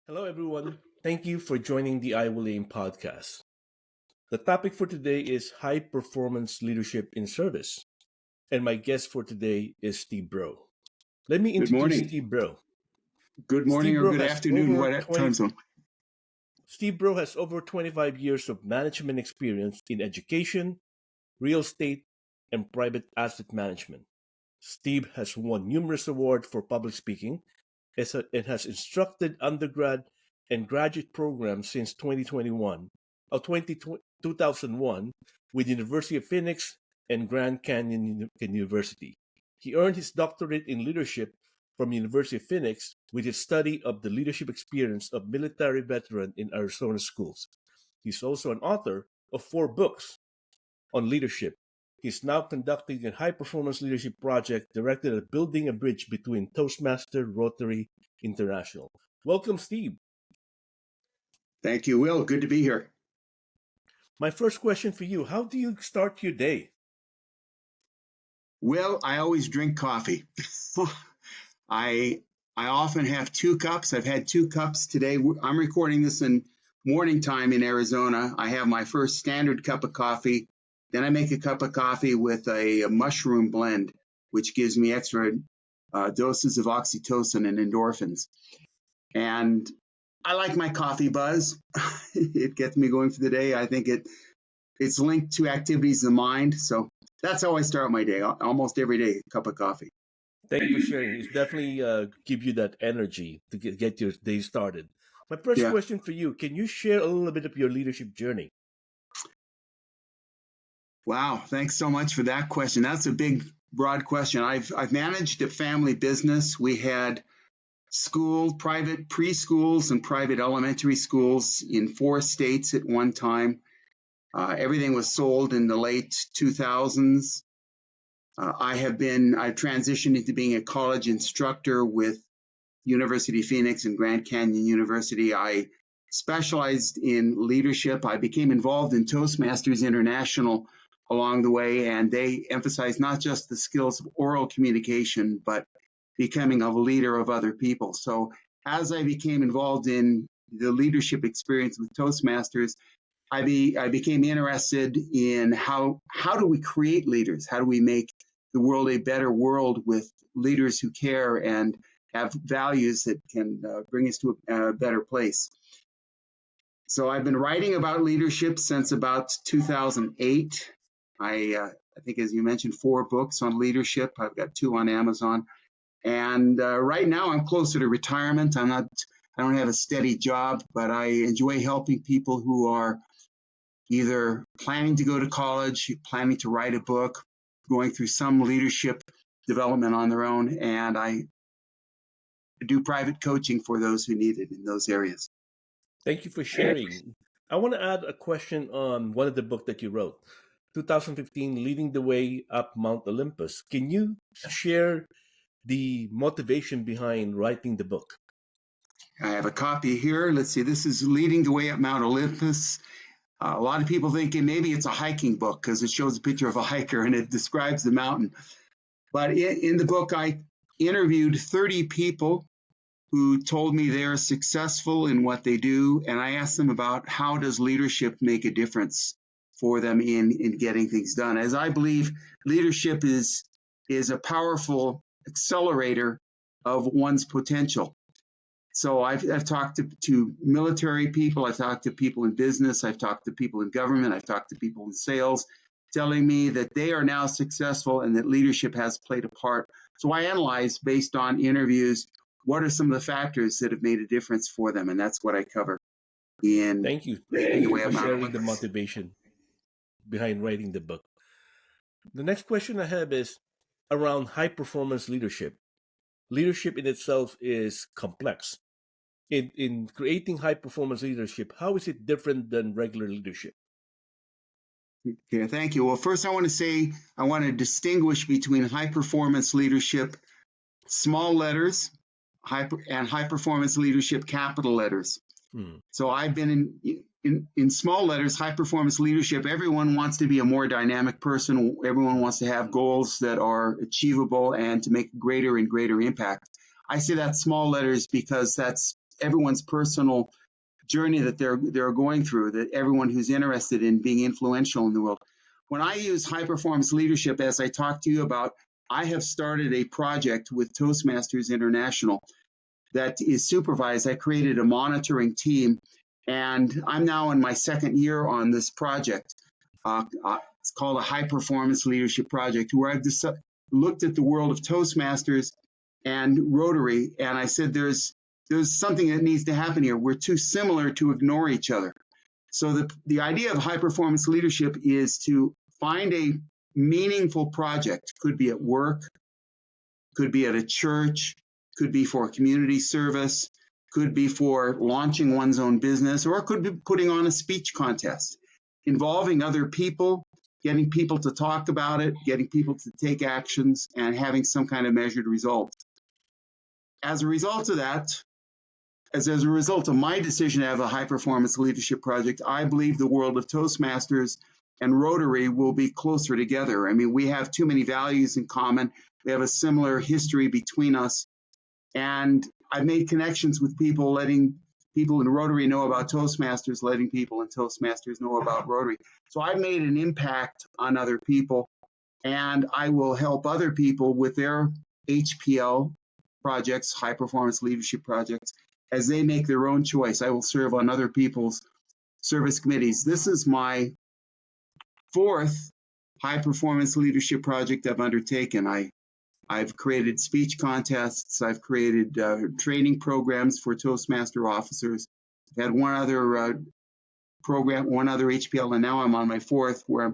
Hello, everyone. Thank you for joining the WdY&x podcast. The topic for today is high performance leadership in service. And my guest for today is Steve Broe. Let me Good introduce morning. Steve Broe. Good morning Steve or Broe good has afternoon, over what 20 time zone? Steve Broe has over 25 years of management experience in education, real estate, and private asset management. Steve has won numerous awards for public speaking and has instructed undergrad and graduate programs since 2001 with University of Phoenix and Grand Canyon University. He earned his doctorate in leadership from University of Phoenix with his study of the leadership experience of military veterans in Arizona schools. He's also an author of 4 books on leadership. He's now conducting a high performance leadership project directed at building a bridge between Toastmaster Rotary International. Welcome, Steve. Thank you, Will. Good to be here. My first question for you: how do you start your day? Well, I always drink coffee. I I often have 2 cups. I've had 2 cups today. I'm recording this in morning time in Arizona. I have my first standard cup of coffee. Then I make a cup of coffee with a mushroom blend, which gives me extra doses of oxytocin and endorphins. And I like my coffee buzz. It gets me going for the day. I think it's linked to activities of the mind. So that's how I start my day. Almost every day, a cup of coffee. Thank you for sharing. It's definitely give you that energy to get your day started. My first Yeah. question for you: can you share a little bit of your leadership journey? Wow. Thanks so much for that question. That's a big, broad question. I've managed a family business. We had private preschools and private elementary schools in 4 states at one time. Everything was sold in the late 2000s. I've transitioned into being a college instructor with University of Phoenix and Grand Canyon University. I specialized in leadership. I became involved in Toastmasters International along the way, and they emphasize not just the skills of oral communication, but becoming a leader of other people. So as I became involved in the leadership experience with Toastmasters, I became interested in how do we create leaders? How do we make the world a better world with leaders who care and have values that can bring us to a better place? So I've been writing about leadership since about 2008. I think, as you mentioned, 4 books on leadership. I've got 2 on Amazon. And right now I'm closer to retirement. I don't have a steady job, but I enjoy helping people who are either planning to go to college, planning to write a book, going through some leadership development on their own, and I do private coaching for those who need it in those areas. Thank you for sharing. I want to add a question on one of the book that you wrote, 2015, Leading the Way Up Mount Olympus. Can you share the motivation behind writing the book? I have a copy here. Let's see, this is Leading the Way Up Mount Olympus. A lot of people thinking maybe it's a hiking book because it shows a picture of a hiker and it describes the mountain. But in the book, I interviewed 30 people who told me they're successful in what they do, and I asked them about how does leadership make a difference for them in getting things done. As I believe leadership is a powerful accelerator of one's potential. So I've talked to military people, I've talked to people in business, I've talked to people in government, I've talked to people in sales, telling me that they are now successful and that leadership has played a part. So I analyzed, based on interviews, what are some of the factors that have made a difference for them, and that's what I cover in Thank you. Leading Thank the you Way for Up Mount sharing the Olympus. motivation behind writing the book. The next question I have is around high performance leadership. Leadership in itself is complex. In creating high performance leadership, how is it different than regular leadership? Okay, thank you. Well, first I want to say I want to distinguish between high performance leadership, small letters, and high performance leadership, capital letters. Hmm. So I've been in small letters, high performance leadership. Everyone wants to be a more dynamic person. Everyone wants to have goals that are achievable and to make greater and greater impact. I say that small letters because that's everyone's personal journey that they're going through, that everyone who's interested in being influential in the world. When I use high performance leadership, as I talked to you about, I have started a project with Toastmasters International that is supervised. I created a monitoring team, and I'm now in my second year on this project. It's called a high performance leadership project, where I've just looked at the world of Toastmasters and Rotary, and I said there's something that needs to happen here. We're too similar to ignore each other. So the idea of high performance leadership is to find a meaningful project. Could be at work, could be at a church, could be for community service, could be for launching one's own business, or it could be putting on a speech contest, involving other people, getting people to talk about it, getting people to take actions, and having some kind of measured result. As a result of that, as a result of my decision to have a high performance leadership project, I believe the world of Toastmasters and Rotary will be closer together. I mean, we have too many values in common. We have a similar history between us. And I've made connections with people, letting people in Rotary know about Toastmasters, letting people in Toastmasters know about Rotary. So I've made an impact on other people, and I will help other people with their HPL projects, high performance leadership projects, as they make their own choice. I will serve on other people's service committees. This is my fourth high performance leadership project I've undertaken. I've created speech contests. I've created training programs for Toastmaster officers. I've had one other program, one other HPL, and now I'm on my fourth, where,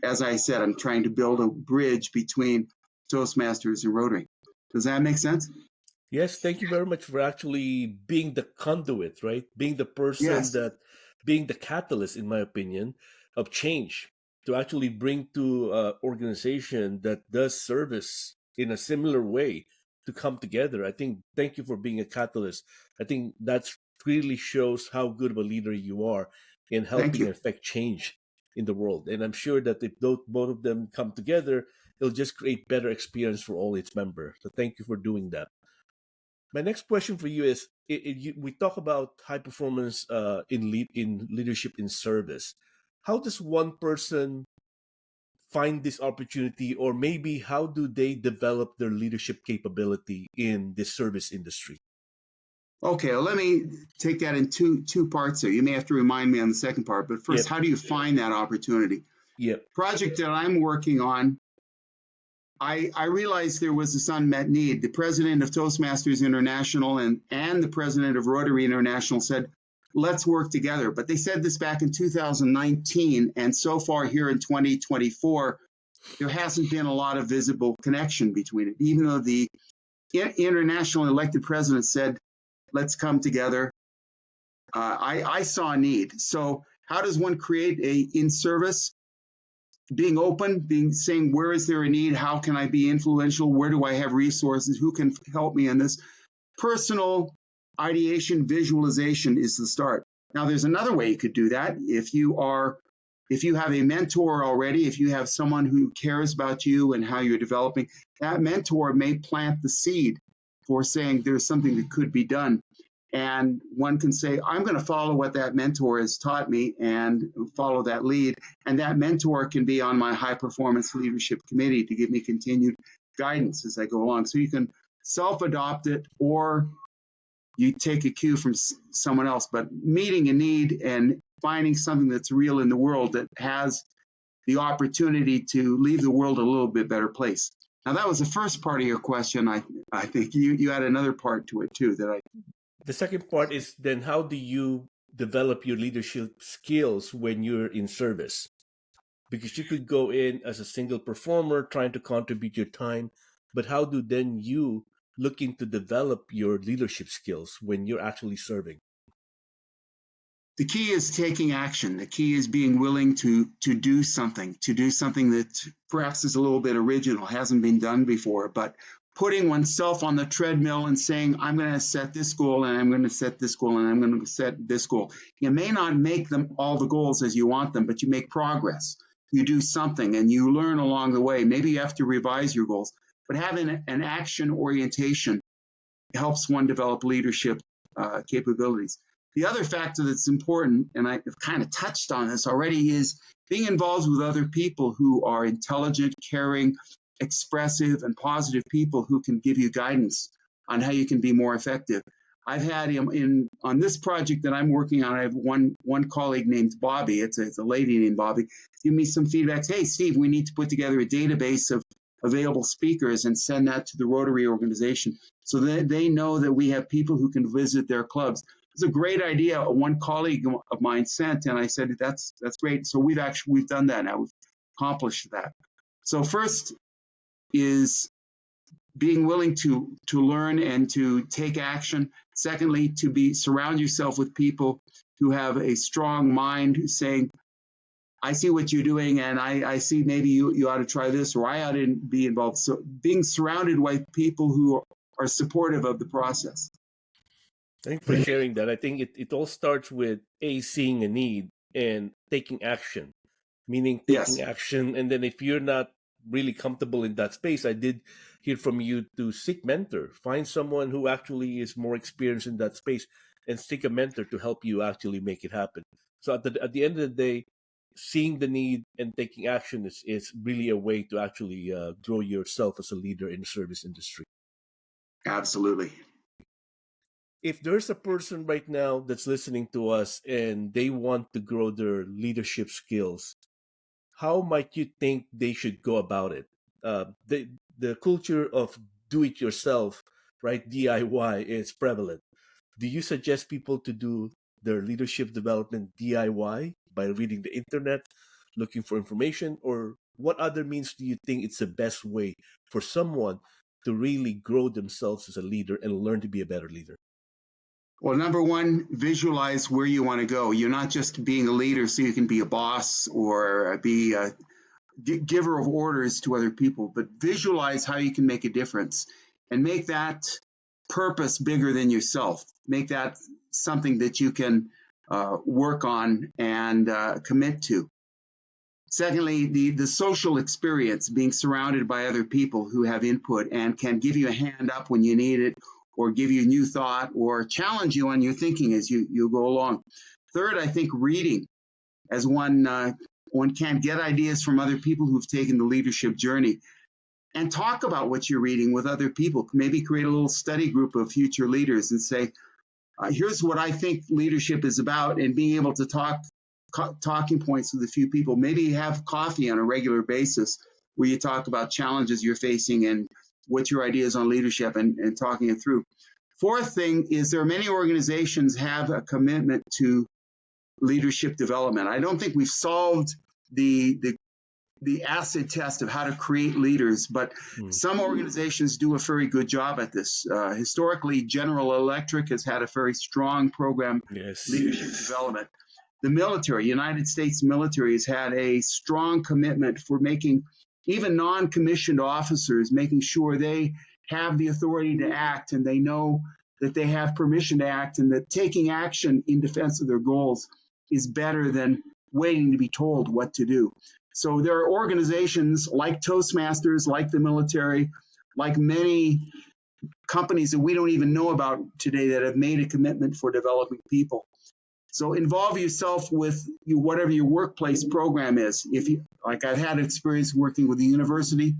as I said, I'm trying to build a bridge between Toastmasters and Rotary. Does that make sense? Yes, thank you very much for actually being the conduit, right? Being the person being the catalyst, in my opinion, of change, to actually bring to an organization that does service in a similar way to come together. I think, thank you for being a catalyst. I think that really shows how good of a leader you are in helping affect change in the world. And I'm sure that if both of them come together, it'll just create better experience for all its members. So thank you for doing that. My next question for you is: we talk about high performance in leadership in service. How does one person find this opportunity, or maybe how do they develop their leadership capability in the service industry? Okay, well, let me take that in two parts there. You may have to remind me on the second part, but first, How do you find that opportunity? Project that I'm working on, I realized there was this unmet need. The president of Toastmasters International and the president of Rotary International said, let's work together. But they said this back in 2019, and so far here in 2024, there hasn't been a lot of visible connection between it. Even though the international elected president said, let's come together, I saw a need. So how does one create in service? Being open, saying, where is there a need? How can I be influential? Where do I have resources? Who can help me in this? Personal ideation, visualization is the start. Now, there's another way you could do that. If you have a mentor already, if you have someone who cares about you and how you're developing, that mentor may plant the seed for saying there's something that could be done. And one can say, I'm going to follow what that mentor has taught me and follow that lead. And that mentor can be on my high performance leadership committee to give me continued guidance as I go along. So you can self-adopt it, or you take a cue from someone else. But meeting a need and finding something that's real in the world that has the opportunity to leave the world a little bit better place. Now, that was the first part of your question. I think you had another part to it too that The second part is, then how do you develop your leadership skills when you're in service? Because you could go in as a single performer trying to contribute your time, but how do then you looking to develop your leadership skills when you're actually serving? The key is taking action. The key is being willing to do something that perhaps is a little bit original, hasn't been done before, but putting oneself on the treadmill and saying, I'm going to set this goal, and I'm going to set this goal, and I'm going to set this goal. You may not make them all the goals as you want them, but you make progress. You do something and you learn along the way. Maybe you have to revise your goals, but having an action orientation helps one develop leadership capabilities. The other factor that's important, and I've kind of touched on this already, is being involved with other people who are intelligent, caring, expressive, and positive people who can give you guidance on how you can be more effective. I've had on this project that I'm working on. I have one colleague named Bobby. It's a lady named Bobby. Give me some feedback. Hey, Steve, we need to put together a database of available speakers and send that to the Rotary organization so that they know that we have people who can visit their clubs. It's a great idea. One colleague of mine sent, and I said that's great. So we've done that now. We've accomplished that. So first is being willing to learn and to take action. Secondly, to surround yourself with people who have a strong mind, saying, I see what you're doing, and I see maybe you ought to try this, or I ought to be involved. So being surrounded by people who are supportive of the process. Thanks for sharing that. I think it all starts with seeing a need and taking action, meaning taking Yes. action. And then if you're not really comfortable in that space, I did hear from you to seek mentor, find someone who actually is more experienced in that space and seek a mentor to help you actually make it happen. So at the end of the day, seeing the need and taking action is really a way to actually grow yourself as a leader in the service industry. Absolutely. If there's a person right now that's listening to us and they want to grow their leadership skills, how might you think they should go about it? The culture of do it yourself, right? DIY is prevalent. Do you suggest people to do their leadership development DIY by reading the internet, looking for information, or what other means do you think it's the best way for someone to really grow themselves as a leader and learn to be a better leader? Well, number one, visualize where you want to go. You're not just being a leader so you can be a boss or be a giver of orders to other people, but visualize how you can make a difference and make that purpose bigger than yourself. Make that something that you can work on and commit to. Secondly, the social experience, being surrounded by other people who have input and can give you a hand up when you need it, or give you new thought, or challenge you on your thinking as you go along. Third, I think reading, as one can get ideas from other people who've taken the leadership journey, and talk about what you're reading with other people. Maybe create a little study group of future leaders and say, here's what I think leadership is about, and being able to talking points with a few people. Maybe have coffee on a regular basis where you talk about challenges you're facing and what your ideas on leadership and talking it through. Fourth thing is there are many organizations have a commitment to leadership development. I don't think we've solved the acid test of how to create leaders, but some organizations do a very good job at this. Historically, General Electric has had a very strong program, leadership development. The military, United States military, has had a strong commitment for making even non-commissioned officers, making sure they have the authority to act and they know that they have permission to act, and that taking action in defense of their goals is better than waiting to be told what to do. So there are organizations like Toastmasters, like the military, like many companies that we don't even know about today that have made a commitment for developing people. So involve yourself with whatever your workplace program is. If you, like I've had experience working with the university,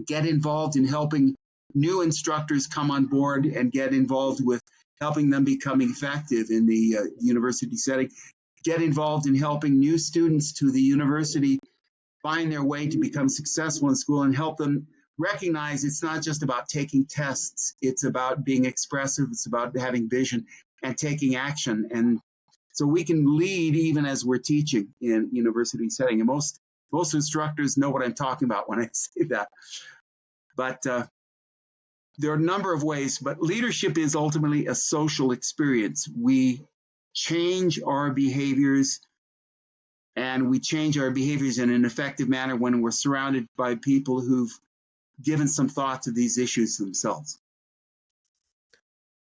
get involved in helping new instructors come on board and get involved with helping them become effective in the university setting. Get involved in helping new students to the university find their way to become successful in school, and help them recognize it's not just about taking tests. It's about being expressive. It's about having vision and taking action. And so we can lead even as we're teaching in university setting. And most instructors know what I'm talking about when I say that. But there are a number of ways, but leadership is ultimately a social experience. We change our behaviors, and we change our behaviors in an effective manner when we're surrounded by people who've given some thought to these issues themselves.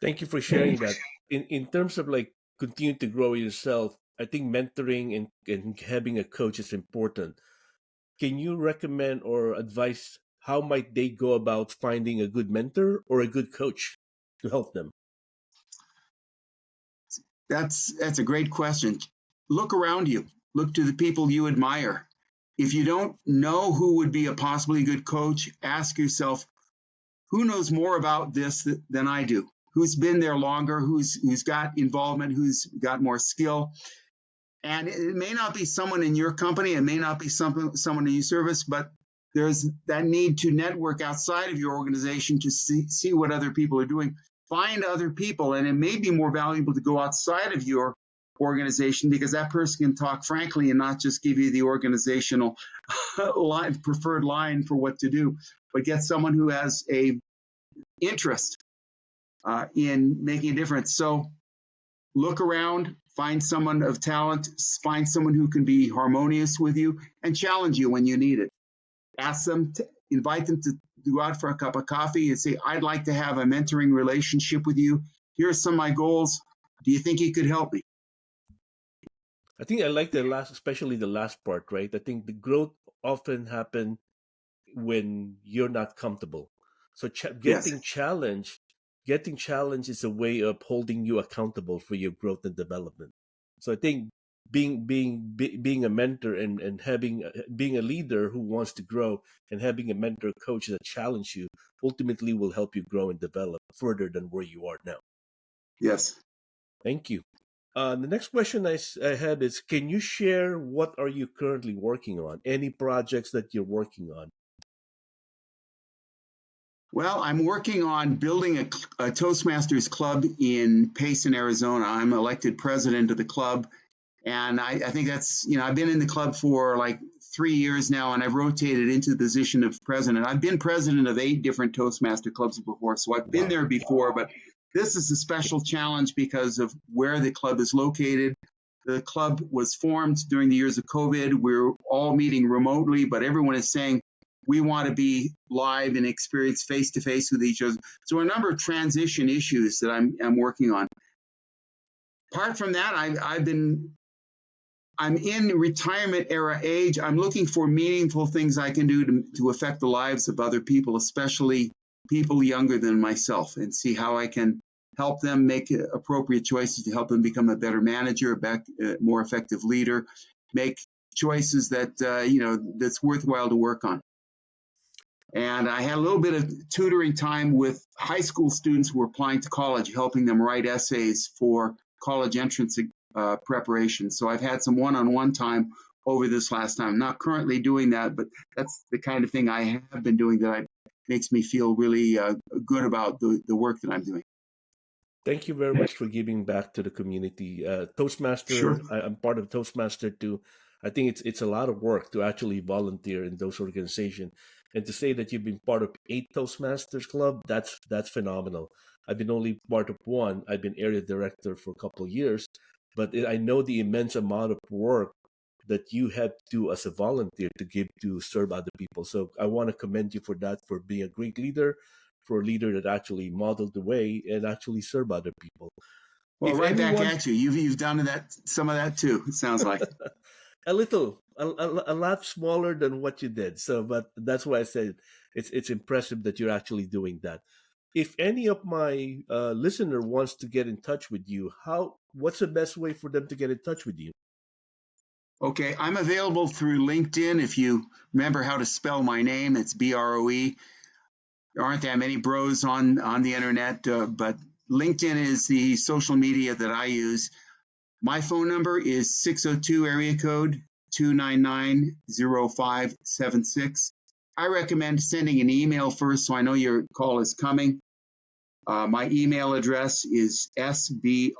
Thank you for sharing that. In terms of like continue to grow yourself, I think mentoring and having a coach is important. Can you recommend or advise how might they go about finding a good mentor or a good coach to help them? That's a great question. Look around you. Look to the people you admire. If you don't know who would be a possibly good coach, ask yourself, who knows more about this than I do? Who's been there longer? Who's got involvement? Who's got more skill? And it may not be someone in your company, it may not be someone in your service, but there's that need to network outside of your organization to see what other people are doing. Find other people, and it may be more valuable to go outside of your organization because that person can talk frankly and not just give you the organizational preferred line for what to do, but get someone who has a interest in making a difference. So look around, find someone of talent, find someone who can be harmonious with you and challenge you when you need it. Ask them, invite them to go out for a cup of coffee and say, I'd like to have a mentoring relationship with you. Here are some of my goals. Do you think you could help me? I think I like the last, especially the last part, right? I think the growth often happen when you're not comfortable. So getting challenged is a way of holding you accountable for your growth and development. So I think being a mentor and having being a leader who wants to grow and having a mentor coach that challenge you ultimately will help you grow and develop further than where you are now. Yes. Thank you. The next question I had is, can you share what are you currently working on? Any projects that you're working on? Well, I'm working on building a Toastmasters club in Payson, Arizona. I'm elected president of the club. And I think that's, I've been in the club for like 3 years now, and I've rotated into the position of president. I've been president of 8 different Toastmaster clubs before, so I've been there before, but this is a special challenge because of where the club is located. The club was formed during the years of COVID. We're all meeting remotely, but everyone is saying we want to be live and experience face-to-face with each other. So a number of transition issues that I'm working on. Apart from that, I'm in retirement era age. I'm looking for meaningful things I can do to affect the lives of other people, especially people younger than myself, and see how I can help them make appropriate choices to help them become a better manager, a more effective leader, make choices that, that's worthwhile to work on. And I had a little bit of tutoring time with high school students who were applying to college, helping them write essays for college entrance preparation. So I've had some one-on-one time over this last time. I'm not currently doing that, but that's the kind of thing I have been doing that makes me feel really good about the work that I'm doing. Thank you very much for giving back to the community. Toastmaster, Sure. I'm part of Toastmaster too. I think it's a lot of work to actually volunteer in those organizations. And to say that you've been part of 8 Toastmasters Club, that's phenomenal. I've been only part of 1. I've been area director for a couple of years, but I know the immense amount of work that you have to do as a volunteer to serve other people. So I want to commend you for that, for being a great leader, for a leader that actually modeled the way and actually serve other people. Well, if right back at you. You've done some of that too, it sounds like. A little, a lot smaller than what you did. So, but that's why I said it's impressive that you're actually doing that. If any of my listener wants to get in touch with you, what's the best way for them to get in touch with you? Okay, I'm available through LinkedIn. If you remember how to spell my name, it's Broe. There aren't that many bros on the internet, but LinkedIn is the social media that I use. My phone number is 602 area code 299-0576. I recommend sending an email first so I know your call is coming. My email address is Sbroedtm,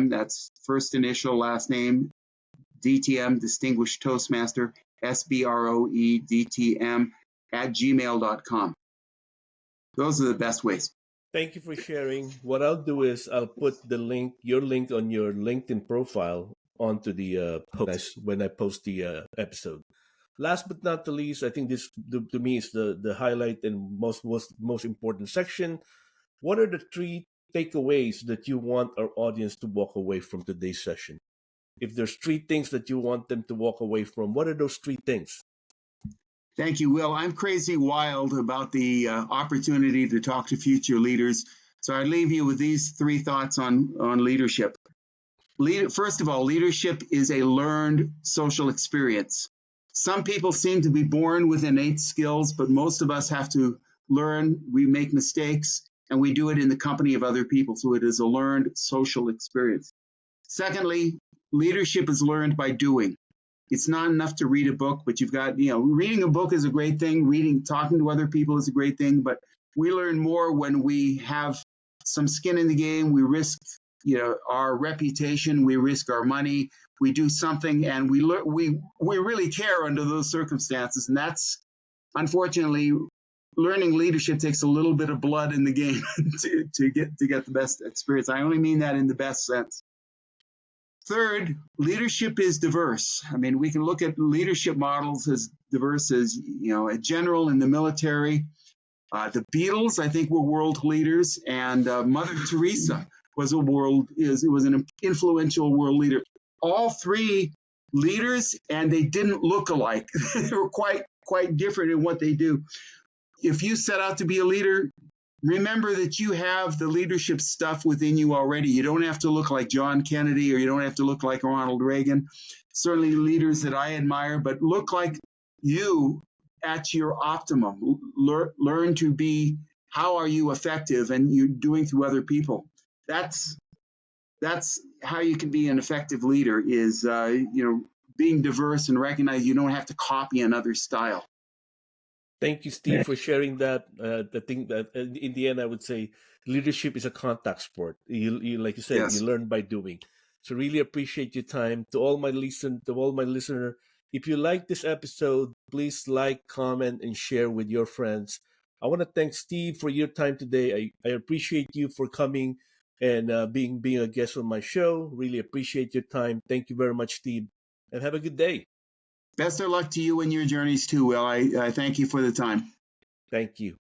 that's first initial, last name, DTM, Distinguished Toastmaster, Sbroedtm @gmail.com. Those are the best ways. Thank you for sharing. What I'll do is I'll put your link on your LinkedIn profile onto the post when I post the episode. Last but not the least, I think this to me is the highlight and most important section. What are the 3 takeaways that you want our audience to walk away from today's session? If there's 3 things that you want them to walk away from, what are those 3 things? Thank you, Will. I'm crazy wild about the opportunity to talk to future leaders. So I leave you with these three thoughts on leadership. First of all, leadership is a learned social experience. Some people seem to be born with innate skills, but most of us have to learn. We make mistakes, and we do it in the company of other people. So it is a learned social experience. Secondly, leadership is learned by doing. It's not enough to read a book, but you've got, reading a book is a great thing. Talking to other people is a great thing, but we learn more when we have some skin in the game. We risk, our reputation. We risk our money. We do something, and we really care under those circumstances. And that's, unfortunately, learning leadership takes a little bit of blood in the game to get the best experience. I only mean that in the best sense. Third, leadership is diverse. I mean, we can look at leadership models as diverse as, a general in the military. The Beatles, I think, were world leaders, and Mother Teresa was an influential world leader. All three leaders, and they didn't look alike. They were quite different in what they do. If you set out to be a leader, remember that you have the leadership stuff within you already. You don't have to look like John Kennedy, or you don't have to look like Ronald Reagan. Certainly leaders that I admire, but look like you at your optimum. Learn to be, how are you effective, and you're doing through other people. That's how you can be an effective leader, is being diverse and recognize you don't have to copy another style. Thank you, Steve, for sharing that. The thing that in the end, I would say leadership is a contact sport. You like you said, Yes. You learn by doing. So really appreciate your time. To all my listener, if you like this episode, please like, comment, and share with your friends. I want to thank Steve for your time today. I appreciate you for coming and being a guest on my show. Really appreciate your time. Thank you very much, Steve, and have a good day. Best of luck to you and your journeys too, Will. I thank you for the time. Thank you.